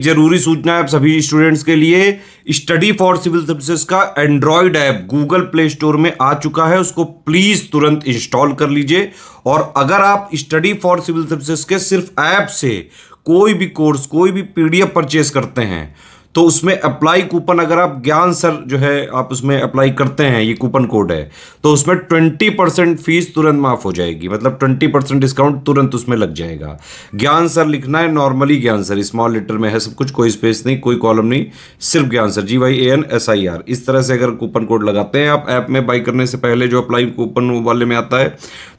जरूरी सूचना है आप सभी स्टूडेंट्स के लिए। स्टडी फॉर सिविल सर्विसेज का Android app Google play store में आ चुका है, उसको प्लीज तुरंत इंस्टॉल कर लीजिए। और अगर आप स्टडी फॉर सिविल सर्विसेज के सिर्फ ऐप से कोई भी कोर्स, कोई भी पीडीएफ परचेस करते हैं तो उसमें अप्लाई कूपन, अगर आप ज्ञान सर जो है आप उसमें अप्लाई करते हैं, ये कूपन कोड है, तो उसमें 20% फीस तुरंत माफ हो जाएगी। मतलब 20% डिस्काउंट तुरंत उसमें लग जाएगा। ज्ञान सर लिखना है, नॉर्मली ज्ञान सर, स्मॉल लेटर में है सब कुछ, कोई स्पेस नहीं, कोई कॉलम नहीं, सिर्फ ज्ञान सर, GYANSIR। इस तरह से अगर कूपन कोड लगाते हैं आप ऐप में बाई करने से पहले, जो अप्लाई कूपन वाले में आता है,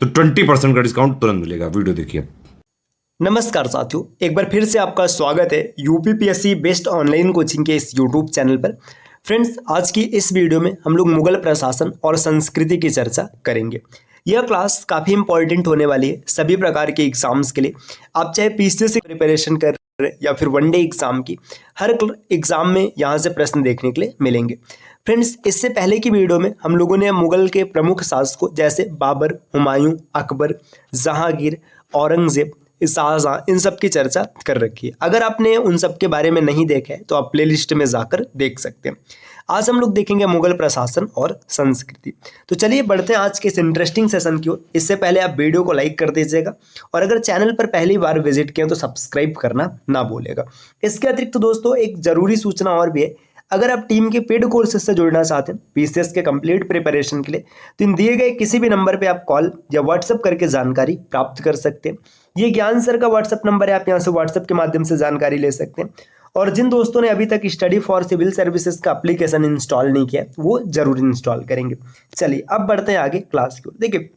तो 20% का डिस्काउंट तुरंत मिलेगा। वीडियो देखिए। नमस्कार साथियों, एक बार फिर से आपका स्वागत है यूपीपीएससी बेस्ट ऑनलाइन कोचिंग के इस यूट्यूब चैनल पर। फ्रेंड्स, आज की इस वीडियो में हम लोग मुगल प्रशासन और संस्कृति की चर्चा करेंगे। यह क्लास काफ़ी इंपॉर्टेंट होने वाली है सभी प्रकार के एग्जाम्स के लिए। आप चाहे पीसीएस की प्रिपरेशन कर रहे हैं या फिर वनडे एग्जाम की, हर एग्जाम में यहाँ से प्रश्न देखने के लिए मिलेंगे। फ्रेंड्स, इससे पहले की वीडियो में हम लोगों ने मुगल के प्रमुख शासकों जैसे बाबर, हुमायूं, अकबर, जहांगीर, औरंगजेब, शाहजहां, इन सब की चर्चा कर रखी है। अगर आपने उन सब के बारे में नहीं देखा है तो आप प्लेलिस्ट में जाकर देख सकते हैं। आज हम लोग देखेंगे मुगल प्रशासन और संस्कृति। तो चलिए बढ़ते हैं आज के इस इंटरेस्टिंग सेशन की ओर। इससे पहले आप वीडियो को लाइक कर दीजिएगा और अगर चैनल पर पहली बार विजिट किया तो सब्सक्राइब करना ना भूलेगा। इसके अतिरिक्त दोस्तों एक जरूरी सूचना और भी है। अगर आप टीम के पेड कोर्सेज से जुड़ना चाहते हैं पीसीएस के कंप्लीट प्रिपरेशन के लिए, तो इन दिए गए किसी भी नंबर पे आप कॉल या व्हाट्सएप करके जानकारी प्राप्त कर सकते हैं। ये ज्ञान सर का व्हाट्सएप नंबर है, आप यहाँ से व्हाट्सएप के माध्यम से जानकारी ले सकते हैं। और जिन दोस्तों ने अभी तक स्टडी फॉर सिविल सर्विसेज का एप्लीकेशन इंस्टॉल नहीं किया वो जरूर इंस्टॉल करेंगे। चलिए अब बढ़ते हैं आगे क्लास की ओर। देखिए,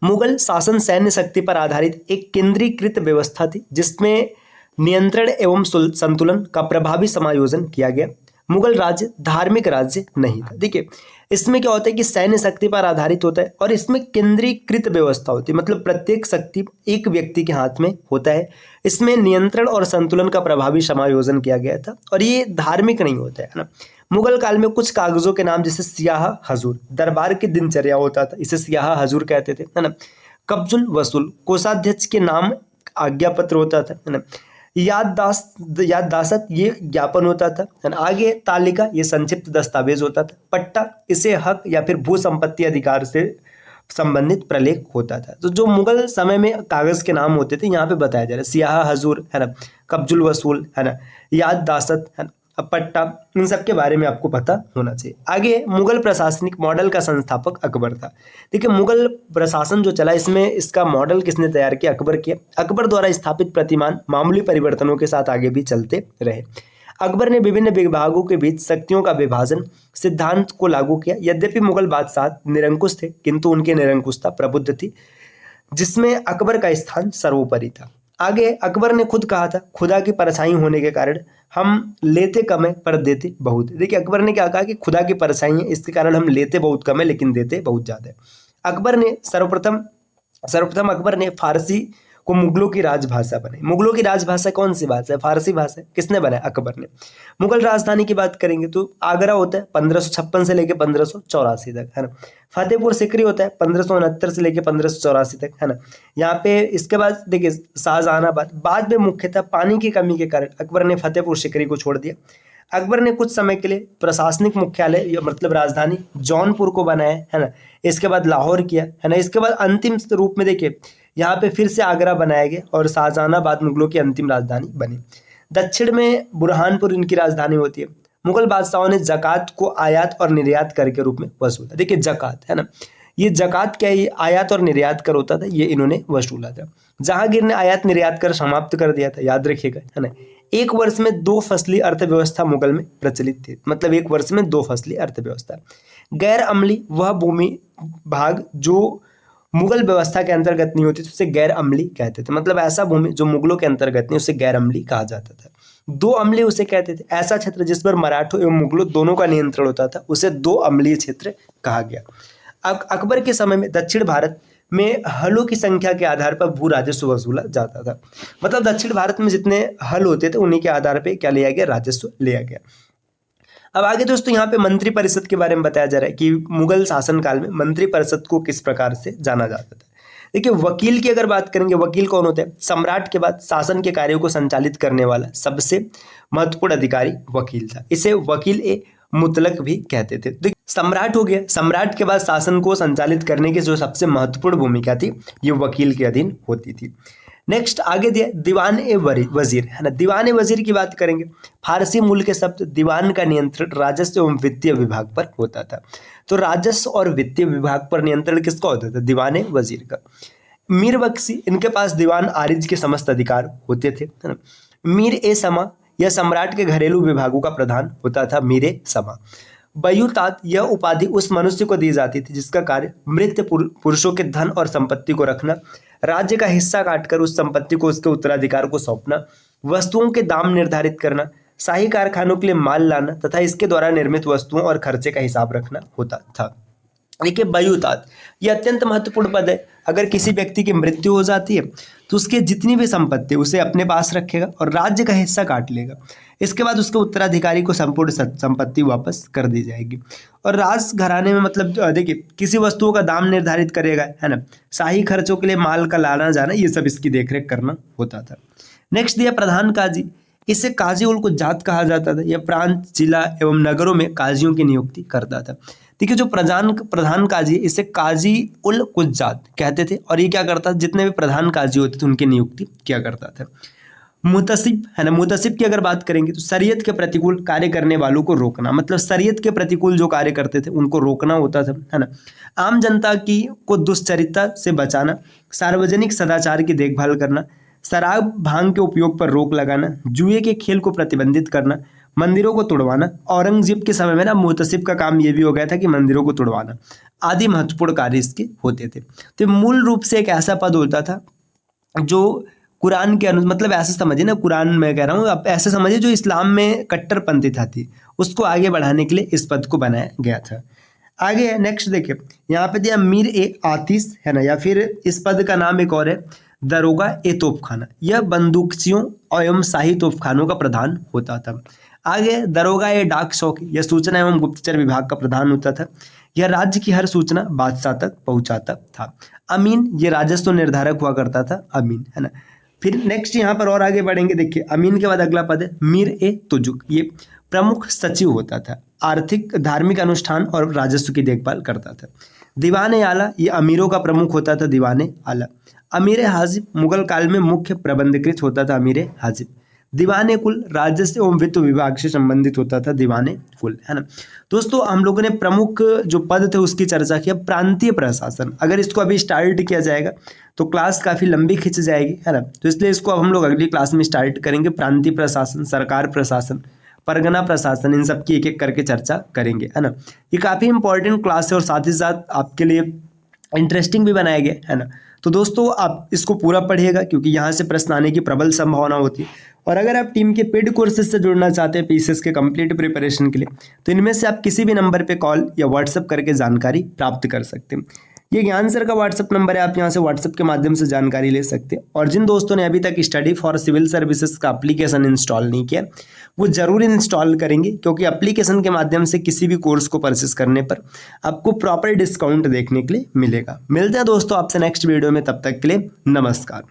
मुगल शासन सैन्य शक्ति पर आधारित एक केंद्रीकृत व्यवस्था थी जिसमें नियंत्रण एवं संतुलन का प्रभावी समायोजन किया गया। मुगल राज्य धार्मिक राज्य नहीं था। देखिए, इसमें क्या होता है कि सैन्य शक्ति पर आधारित होता है और इसमें केंद्रीकृत व्यवस्था होती है, मतलब प्रत्येक शक्ति एक व्यक्ति के हाथ में होता है। इसमें नियंत्रण और संतुलन का प्रभावी समायोजन किया गया था और ये धार्मिक नहीं होता है ना। मुगल काल में कुछ कागजों के नाम जैसे सियाह हजूर, दरबार की दिनचर्या होता था, इसे सियाह हजूर कहते थे, है ना। कब्जुल वसूल, कोषाध्यक्ष के नाम आज्ञा पत्र होता था, है ना। याददाश्त ये ज्ञापन होता था, है ना। आगे तालिका, ये संक्षिप्त दस्तावेज होता था। पट्टा, इसे हक या फिर भू संपत्ति अधिकार से संबंधित प्रलेख होता था। तो जो मुगल समय में कागज के नाम होते थे यहाँ पे बताया जा रहा है, सियाह हजूर, है ना, कब्जुल वसूल, है ना, याददाश्त, है ना, पट्टा, इन सब के बारे में आपको पता होना चाहिए। आगे मुगल प्रशासनिक मॉडल का संस्थापक अकबर था। देखिए, मुगल प्रशासन जो चला इसमें इसका मॉडल किसने तैयार किया? अकबर किया। अकबर द्वारा स्थापित प्रतिमान मामूली परिवर्तनों के साथ आगे भी चलते रहे। अकबर ने विभिन्न विभागों के बीच शक्तियों का विभाजन सिद्धांत को लागू किया। यद्यपि मुगल बादशाह निरंकुश थे किंतु उनकी निरंकुशता प्रबुद्ध थी जिसमें अकबर का स्थान सर्वोपरि था। आगे अकबर ने खुद कहा था, खुदा की परछाई होने के कारण हम लेते कम है पर देते बहुत है। देखिए, अकबर ने क्या कहा कि खुदा की परछाई है, इसके कारण हम लेते बहुत कम है लेकिन देते बहुत ज्यादा है। अकबर ने सर्वप्रथम अकबर ने फारसी को मुगलों की राजभाषा बनाई। मुगलों की राजभाषा कौन सी भाषा है? फारसी भाषा। किसने बनाया? अकबर ने। मुगल राजधानी की बात करेंगे तो आगरा होता है 1556 से लेकर 1584 तक, है ना। फतेहपुर सिकरी होता है 1569 से लेकर 1584 तक, है ना। यहाँ पे इसके बाद देखिए शाहजहानाबाद। बाद में मुख्यतः पानी की कमी के कारण अकबर ने फतेहपुर सिकरी को छोड़ दिया। अकबर ने कुछ समय के लिए प्रशासनिक मुख्यालय मतलब राजधानी जौनपुर को बनाया, है ना। इसके बाद लाहौर किया, है ना। इसके बाद अंतिम रूप में देखिए यहाँ पे फिर से आगरा बनाया गया और शाहजहानाबाद मुगलों की अंतिम राजधानी बनी। दक्षिण में बुरहानपुर इनकी राजधानी होती है। मुगल बादशाहों ने जकात को आयात और निर्यात कर के रूप में वसूला। देखिए जकात, है ना, ये जकात क्या है? ये आयात और निर्यात कर होता था, ये इन्होंने वसूला था। जहांगीर ने आयात निर्यात कर समाप्त कर दिया था, याद रखिएगा, है ना। एक वर्ष में 2 फसली अर्थव्यवस्था मुगल में प्रचलित थी, मतलब एक वर्ष में 2 फसली अर्थव्यवस्था। गैर अम्ली वह भूमि भाग जो मुगल व्यवस्था के अंतर्गत नहीं होती तो उसे गैर अम्ली कहते थे, मतलब ऐसा भूमि जो मुगलों के अंतर्गत नहीं उसे गैर अम्ली कहा जाता था। 2 अम्ली उसे कहते थे। ऐसा क्षेत्र जिस पर मराठों एवं मुगलों दोनों का नियंत्रण होता था उसे 2 अम्लीय क्षेत्र कहा गया। अकबर के समय में दक्षिण भारत में हलों की संख्या के आधार पर भू राजस्व वसूला जाता था, मतलब दक्षिण भारत में जितने हल होते थे उन्हीं के आधार पर क्या लिया गया? राजस्व लिया गया। अब आगे दोस्तों यहाँ पे मंत्री परिषद के बारे में बताया जा रहा है कि मुगल शासनकाल में मंत्री परिषद को किस प्रकार से जाना जाता था। देखिए वकील की अगर बात करेंगे, वकील कौन होता है? सम्राट के बाद शासन के कार्यों को संचालित करने वाला सबसे महत्वपूर्ण अधिकारी वकील था। इसे वकील ए मुतलक भी कहते थे। तो सम्राट हो गया, सम्राट के बाद शासन को संचालित करने की जो सबसे महत्वपूर्ण भूमिका थी ये वकील के अधीन होती थी। नेक्स्ट आगे दिया दीवान ए वजीर, है ना। दीवान ए वजीर की बात करेंगे, फारसी मूल के शब्द दीवान का नियंत्रण राजस्व एवं वित्तीय विभाग पर होता था। तो राजस्व और वित्तीय विभाग पर नियंत्रण किसका होता था? दीवान ए वजीर का। मीर बख्शी, इनके पास दीवान आरिज के समस्त अधिकार होते थे, है ना। मीर ए समा, यह सम्राट के घरेलू विभागों का प्रधान होता था, मीर ए समा। बयूतात, यह उपाधि उस मनुष्य को दी जाती थी जिसका कार्य मृत पुरुषों के धन और संपत्ति को रखना, राज्य का हिस्सा काटकर उस संपत्ति को उसके उत्तराधिकार को सौंपना, वस्तुओं के दाम निर्धारित करना, शाही कारखानों के लिए माल लाना तथा इसके द्वारा निर्मित वस्तुओं और खर्चे का हिसाब रखना होता था। देखिए बयूतात, यह अत्यंत महत्वपूर्ण पद है। अगर किसी व्यक्ति की मृत्यु हो जाती है तो उसके जितनी भी संपत्ति उसे अपने पास रखेगा और राज्य का हिस्सा काट लेगा। इसके बाद उसके उत्तराधिकारी को संपूर्ण संपत्ति वापस कर दी जाएगी। और राज घराने में मतलब देखिए किसी वस्तुओं का दाम निर्धारित करेगा, है ना, शाही खर्चों के लिए माल का लाना जाना, ये सब इसकी देखरेख करना होता था। नेक्स्ट दिया प्रधान काजी, इसे काजी उल कुज्जात कहा जाता था। यह प्रांत, जिला एवं नगरों में काजियों की नियुक्ति करता था। देखिए जो प्रधान काजी, इसे काजी उल कुज्जात कहते थे और ये क्या करता था? जितने भी प्रधान काजी होते थे उनकी नियुक्ति किया करता था। मुतसिब, है ना, मुतसिब की अगर बात करेंगे तो शरीयत के प्रतिकूल कार्य करने वालों को रोकना, मतलब शरीयत के प्रतिकूल जो कार्य करते थे उनको रोकना होता था, है ना। आम जनता की को दुष्चरित्रता से बचाना, सार्वजनिक सदाचार की देखभाल करना, शराब भांग के उपयोग पर रोक लगाना, जुए के खेल को प्रतिबंधित करना, मंदिरों को तुड़वाना। औरंगजेब के समय में ना मुतसिब का काम ये भी हो गया था कि मंदिरों को तुड़वाना आदि महत्वपूर्ण कार्य इसके होते थे। तो मूल रूप से एक ऐसा पद होता था जो कुरान के मतलब ऐसे समझिए ना, कुरान में कह रहा हूँ, आप ऐसे समझिए जो इस्लाम में कट्टरपंथी थी उसको आगे बढ़ाने के लिए इस पद को बनाया गया था। आगे है नेक्स्ट देखिए, यहाँ पे दिया मीर ए आतिश, है ना, या फिर इस पद का नाम एक और है दरोगा ए तोपखाना। यह बंदूकचियों एवं शाही तोपखानों का प्रधान होता था। आगे दरोगा ए डाक चौकी, यह सूचना एवं गुप्तचर विभाग का प्रधान होता था। यह राज्य की हर सूचना बादशाह तक पहुंचाता था। अमीन, ये राजस्व निर्धारक हुआ करता था, अमीन, है ना। फिर नेक्स्ट यहाँ पर और आगे बढ़ेंगे, देखिए अमीन के बाद अगला पद है मीर ए तुजुक, ये प्रमुख सचिव होता था, आर्थिक धार्मिक अनुष्ठान और राजस्व की देखभाल करता था। दीवान ए आला, ये अमीरों का प्रमुख होता था, दीवान ए आला। अमीर ए हाजिब, मुगल काल में मुख्य प्रबंधकृत होता था, अमीर ए हाजिब। दीवान ए कुल, राजस्व एवं वित्त विभाग से संबंधित होता था, दीवान ए कुल, है ना। दोस्तों हम लोगों ने प्रमुख जो पद थे उसकी चर्चा की। अब प्रांतीय प्रशासन, अगर इसको अभी स्टार्ट किया जाएगा तो क्लास काफ़ी लंबी खिंच जाएगी, है ना। तो इसलिए इसको अब हम लोग अगली क्लास में स्टार्ट करेंगे। प्रांतीय प्रशासन, सरकार प्रशासन, परगना प्रशासन, इन सब की एक एक करके चर्चा करेंगे, है ना। ये काफ़ी इंपॉर्टेंट क्लास है और साथ ही साथ आपके लिए इंटरेस्टिंग भी बनाया गया, है ना। तो दोस्तों आप इसको पूरा पढ़िएगा क्योंकि यहाँ से प्रश्न आने की प्रबल संभावना होती है। और अगर आप टीम के पेड कोर्सेज से जुड़ना चाहते हैं पीसीएस के कंप्लीट प्रिपरेशन के लिए, तो इनमें से आप किसी भी नंबर पे कॉल या व्हाट्सएप करके जानकारी प्राप्त कर सकते हैं। ये ज्ञान सर का व्हाट्सएप नंबर है, आप यहाँ से व्हाट्सएप के माध्यम से जानकारी ले सकते हैं। और जिन दोस्तों ने अभी तक स्टडी फॉर सिविल सर्विसेज का एप्लीकेशन इंस्टॉल नहीं किया वो जरूर इंस्टॉल करेंगे, क्योंकि एप्लीकेशन के माध्यम से किसी भी कोर्स को परचेस करने पर आपको प्रॉपर डिस्काउंट देखने के लिए मिलेगा। मिलते हैं दोस्तों आपसे नेक्स्ट वीडियो में, तब तक के लिए नमस्कार।